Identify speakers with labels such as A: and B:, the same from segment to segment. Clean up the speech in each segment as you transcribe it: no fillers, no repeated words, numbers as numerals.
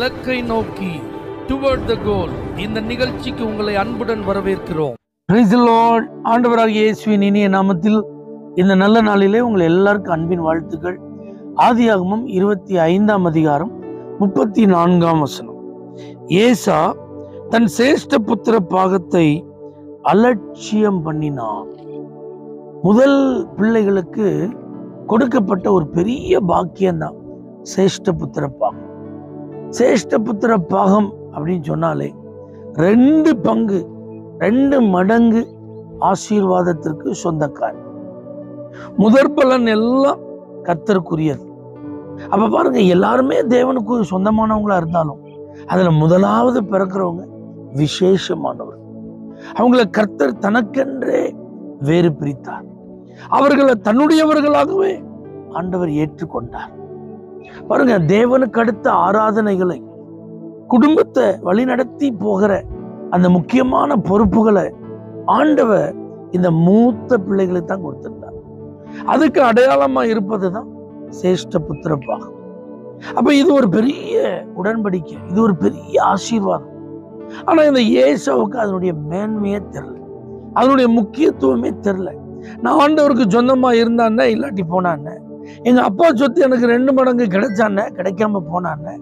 A: இலக்கை நோக்கி டுவர்ட் த கோல். இந்த நிகழ்ச்சிக்கு உங்களை அன்புடன் வரவேற்கிறோம்.
B: Praise the Lord. ஆண்டவராகிய இயேசுவின் இனிய நாமத்தில் இந்த நல்ல நாளிலே உங்கள் எல்லாருக்கும் அன்பின் வாழ்த்துக்கள். ஆதியாகமம் 25ஆம் அதிகாரம் 34ஆம் வசனம். ஏசா தன் சேஷ்ட புத்திர பாகத்தை அலட்சியம் பண்ணினான். முதல் பிள்ளைகளுக்கு கொடுக்கப்பட்ட ஒரு பெரிய பாக்கியம்தான் சேஷ்ட புத்திர பாகம். சேஷ்ட புத்திர பாகம் அப்படின்னு சொன்னாலே 2 பங்கு 2 மடங்கு ஆசீர்வாதத்திற்கு சொந்தக்காரர். முதற் பலன் எல்லாம் கர்த்தருக்குரியது. அப்ப பாருங்க, எல்லாருமே தேவனுக்கு சொந்தமானவங்களா இருந்தாலும் அதுல முதலாவது பிறக்கிறவங்க விசேஷமானவர். அவங்கள கர்த்தர் தனக்கென்றே வேறு பிரித்தார். அவர்களை தன்னுடையவர்களாகவே ஆண்டவர் ஏற்றுக்கொண்டார். பாருங்க, தேவனுக்கு அடுத்த ஆராதனைகளை, குடும்பத்தை வழிநடத்தி போகிற அந்த முக்கியமான பொறுப்புகளை ஆண்டவர் இந்த மூத்த பிள்ளைகளுக்கு தான் கொடுத்திருந்தார். அதுக்கு அடையாளமா இருப்பதுதான் சேஷ்ட புத்திர பாகம். அப்ப இது ஒரு பெரிய உடன்படிக்கை, இது ஒரு பெரிய ஆசீர்வாதம். ஆனா இந்த ஏசாவுக்கு அதனுடைய மேன்மையே தெரியல, அதனுடைய முக்கியத்துவமே தெரியல. நான் ஆண்டவருக்கு சொந்தமா இருந்தானே, இல்லாட்டி போனான்னு, எங்க அப்பா சொத்து எனக்கு 2 மடங்கு கிடைச்சானே, கிடைக்காம போனான்னு,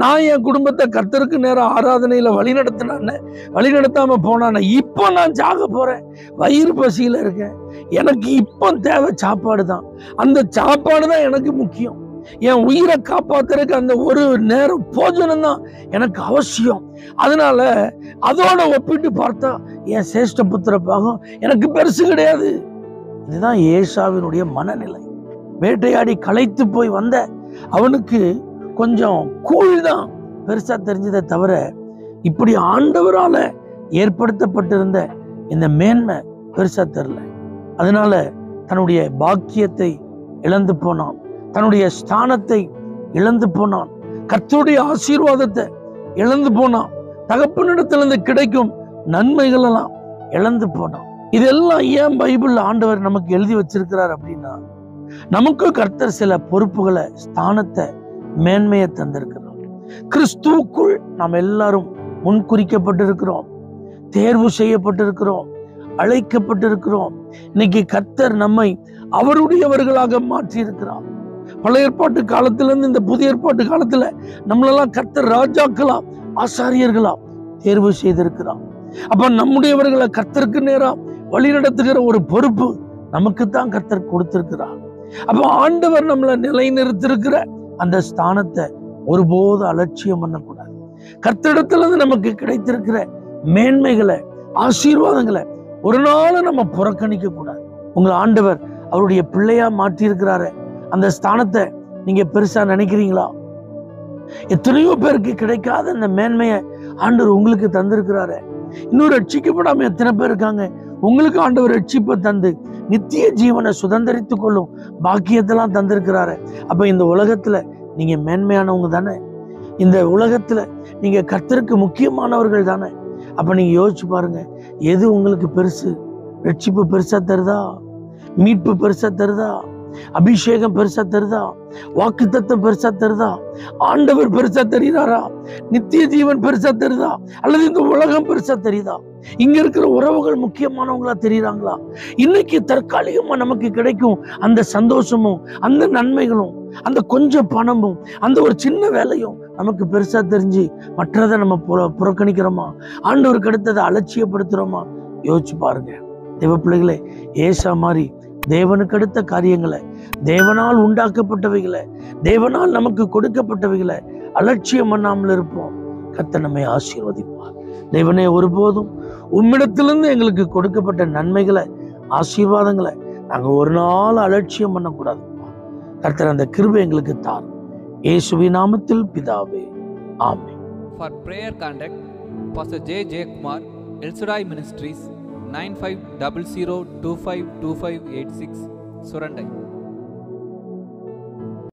B: நான் என் குடும்பத்தை கர்த்தருக்கு நேரம் ஆராதனையில வழிநடத்தினானே, வழிநடத்தாம போனானே, இப்போ நான் சாக போறேன், வயிறு பசியில இருக்கேன், எனக்கு இப்போ தேவை சாப்பாடு தான், அந்த சாப்பாடு தான் எனக்கு முக்கியம், என் உயிரை காப்பாத்துறதுக்கு அந்த ஒரு நேரம் போஜனம் தான் எனக்கு அவசியம். அதனால அதோட ஒப்பிட்டு பார்த்தா என் சேஷ்ட புத்திர பாகம் எனக்கு பெருசு கிடையாது. இதுதான் ஏசாவினுடைய மனநிலை. வேட்டையாடி களைத்து போய் வந்த அவனுக்கு கொஞ்சம் கூழ் தான் பெருசா தெரிஞ்சதை தவிர, இப்படி ஆண்டவரால ஏற்படுத்தப்பட்டிருந்த இந்த மேன்மை பெருசா தெரியல. அதனால தன்னுடைய பாக்கியத்தை இழந்து போனான், தன்னுடைய ஸ்தானத்தை இழந்து போனான், கர்த்தருடைய ஆசீர்வாதத்தை இழந்து போனான், தகப்பனிடத்திலிருந்து கிடைக்கும் நன்மைகள் எல்லாம் இழந்து போனான். இதெல்லாம் ஏன் பைபிள்ல ஆண்டவர் நமக்கு எழுதி வச்சிருக்கிறார் அப்படின்னா, நமக்கு கர்த்தர் சில பொறுப்புகளை, ஸ்தானத்தை, மேன்மையை தந்திருக்கிறார். கிறிஸ்துவுக்குள் நாம் எல்லாரும் முன்குறிக்கப்பட்டிருக்கிறோம், தேர்வு செய்யப்பட்டிருக்கிறோம், அழைக்கப்பட்டிருக்கிறோம். இன்னைக்கு கர்த்தர் நம்மை அவருடையவர்களாக மாற்றி இருக்கிறார். பழைய ஏற்பாட்டு காலத்திலிருந்து இந்த புதிய ஏற்பாட்டு காலத்துல நம்மளெல்லாம் கர்த்தர் ராஜாக்களா, ஆசாரியர்களா தேர்வு செய்திருக்கிறார். அப்ப நம்முடையவர்களை கர்த்தருக்கு நேரா வழி நடத்துகிற ஒரு பொறுப்பு நமக்குத்தான் கர்த்தர் கொடுத்திருக்கிறார். அப்ப ஆண்டவர் நம்மளை நிலைநிறுத்திருக்கிற அந்த ஸ்தானத்தை ஒருபோது அலட்சியம் பண்ணக்கூடாது. கர்த்தரிடத்திலிருந்து நமக்கு கிடைத்திருக்கிற மேன்மைகளை, ஆசீர்வாதங்களை ஒரு நாளும் நம்ம புறக்கணிக்க கூடாது. உங்களை ஆண்டவர் அவருடைய பிள்ளையா மாற்றி இருக்கிறாரு, அந்த ஸ்தானத்தை நீங்க பெருசா நினைக்கிறீங்களா? எத்தனையோ பேருக்கு கிடைக்காத அந்த மேன்மையை ஆண்டவர் உங்களுக்கு தந்திருக்கிறாரு. இன்னும் ரட்சிக்கப்படாம எத்தனை பேர் இருக்காங்க? உங்களுக்கு ஆண்டவர் ரட்சிப்பை தந்து நித்திய ஜீவனை சுதந்திரித்துக் கொள்ளும் பாக்கியத்தெல்லாம் தந்திருக்கிறாரு. அப்ப இந்த உலகத்துல நீங்க மேன்மையானவங்க தானே, இந்த உலகத்துல நீங்க கர்த்தருக்கு முக்கியமானவர்கள் தானே. அப்ப நீங்க யோசிச்சு பாருங்க, எது உங்களுக்கு பெருசு? ரட்சிப்பு பெருசா தருதா? மீட்பு பெருசா தருதா? அபிஷேகம் பெருசா தருதா? வாக்குத்தத்தம் பெருசா தருதா? ஆண்டவர் பெருசா தெரியுறாரா? நித்திய ஜீவன் பெருசா தருதா? அல்லது இந்த உலகம் பெருசா தெரியுதா? இங்க இருக்கிற உறவுகள் முக்கியமானவங்களா தெரியுறாங்களா? இன்னைக்கு தற்காலிகமா நமக்கு கிடைக்கும் அந்த சந்தோஷமும், அந்த நன்மைகளும், அந்த கொஞ்சம் பணமும், அந்த ஒரு சின்ன வேலையும் நமக்கு பெருசா தெரிஞ்சு மற்றதை நம்ம புறக்கணிக்கிறோமா? ஆண்டவருக்கு அடுத்ததை அலட்சியப்படுத்துறோமா? யோசிச்சு பாருங்க தேவ பிள்ளைகளே. ஏசா மாதிரி தேவனுக்கு அடுத்த காரியங்களை, தேவனால் உண்டாக்கப்பட்டவைகளை, தேவனால் நமக்கு கொடுக்கப்பட்டவைகளை அலட்சியம் பண்ணாமல் இருப்போம். கர்த்தர் நம்மை ஆசீர்வதிப்பார். தேவனே, ஒருபோதும் உம்மிடத்திலிருந்து எங்களுக்கு கொடுக்கப்பட்ட நன்மைகளை, ஆசீர்வாதங்களை நாங்க ஒரு நாள் அலட்சியம் பண்ணக்கூடாது. கர்த்தர் அந்த கிருபை எங்களுக்கு தார். இயேசுவின் நாமத்தில் பிதாவே, ஆமென்.
C: For prayer contact Pastor J. Kumar, El Shaddai Ministries, 9500252586, Surandai.